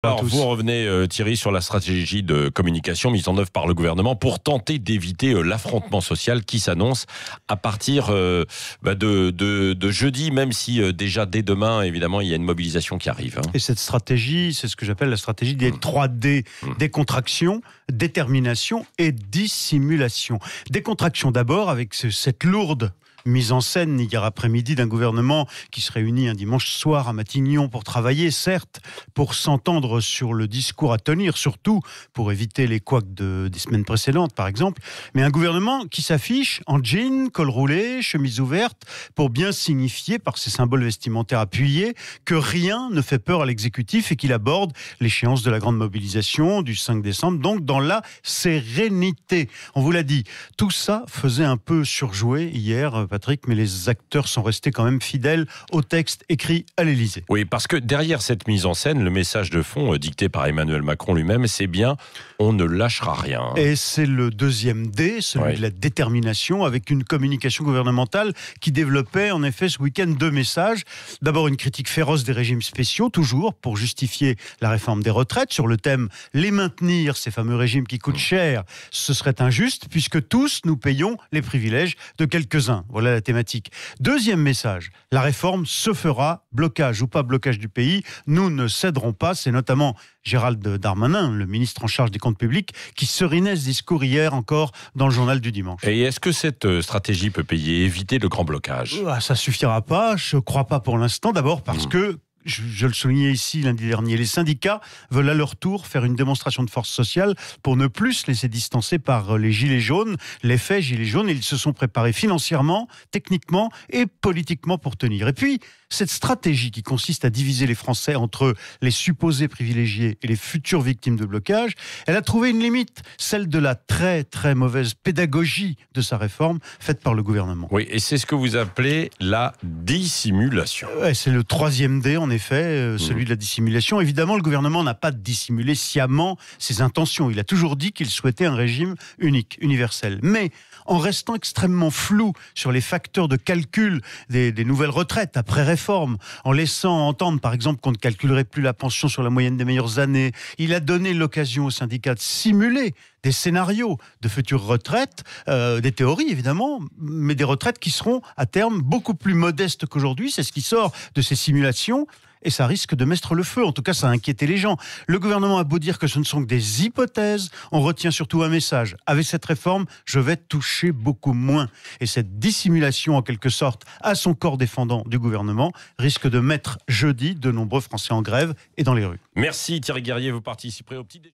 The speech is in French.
Bonjour à tous. Vous revenez, Thierry, sur la stratégie de communication mise en œuvre par le gouvernement pour tenter d'éviter l'affrontement social qui s'annonce à partir de jeudi, même si déjà dès demain, évidemment, il y a une mobilisation qui arrive. Et cette stratégie, c'est ce que j'appelle la stratégie des 3D. Décontraction, détermination et dissimulation. Décontraction d'abord avec cette lourde mise en scène hier après-midi d'un gouvernement qui se réunit un dimanche soir à Matignon pour travailler, certes, pour s'entendre sur le discours à tenir, surtout pour éviter les couacs des semaines précédentes, par exemple, mais un gouvernement qui s'affiche en jean, col roulé, chemise ouverte, pour bien signifier, par ses symboles vestimentaires appuyés, que rien ne fait peur à l'exécutif et qu'il aborde l'échéance de la grande mobilisation du 5 décembre, donc dans la sérénité. On vous l'a dit, tout ça faisait un peu surjouer hier, Patrick, mais les acteurs sont restés quand même fidèles au texte écrit à l'Élysée. Oui, parce que derrière cette mise en scène, le message de fond dicté par Emmanuel Macron lui-même, c'est bien « on ne lâchera rien ». Et c'est le deuxième D, celui de la détermination, avec une communication gouvernementale qui développait en effet ce week-end deux messages. D'abord une critique féroce des régimes spéciaux, toujours pour justifier la réforme des retraites, sur le thème « les maintenir, ces fameux régimes qui coûtent cher, ce serait injuste puisque tous nous payons les privilèges de quelques-uns ». Voilà la thématique. Deuxième message, la réforme se fera, blocage ou pas blocage du pays, nous ne céderons pas. C'est notamment Gérald Darmanin, le ministre en charge des comptes publics, qui serinait ce discours hier encore dans le journal du dimanche. Et est-ce que cette stratégie peut payer, éviter le grand blocage ? Ça suffira pas, je ne crois pas pour l'instant. D'abord parce que, je le soulignais ici lundi dernier, les syndicats veulent à leur tour faire une démonstration de force sociale pour ne plus se laisser distancer par les gilets jaunes, l'effet gilets jaunes. Ils se sont préparés financièrement, techniquement et politiquement pour tenir. Et puis, cette stratégie qui consiste à diviser les Français entre les supposés privilégiés et les futures victimes de blocage, elle a trouvé une limite, celle de la très très mauvaise pédagogie de sa réforme faite par le gouvernement. Oui, et c'est ce que vous appelez la dissimulation. C'est le troisième D, en effet, celui de la dissimulation. Évidemment, le gouvernement n'a pas dissimulé sciemment ses intentions. Il a toujours dit qu'il souhaitait un régime unique, universel. Mais en restant extrêmement flou sur les facteurs de calcul des nouvelles retraites après réforme, en laissant entendre par exemple qu'on ne calculerait plus la pension sur la moyenne des meilleures années, il a donné l'occasion aux syndicats de simuler des scénarios de futures retraites, des théories évidemment, mais des retraites qui seront à terme beaucoup plus modestes qu'aujourd'hui. C'est ce qui sort de ces simulations. Et ça risque de mettre le feu. En tout cas, ça a inquiété les gens. Le gouvernement a beau dire que ce ne sont que des hypothèses, on retient surtout un message. Avec cette réforme, je vais toucher beaucoup moins. Et cette dissimulation, en quelque sorte, à son corps défendant du gouvernement, risque de mettre jeudi de nombreux Français en grève et dans les rues. Merci Thierry Guerrier, vous participerez au petit déjeuner.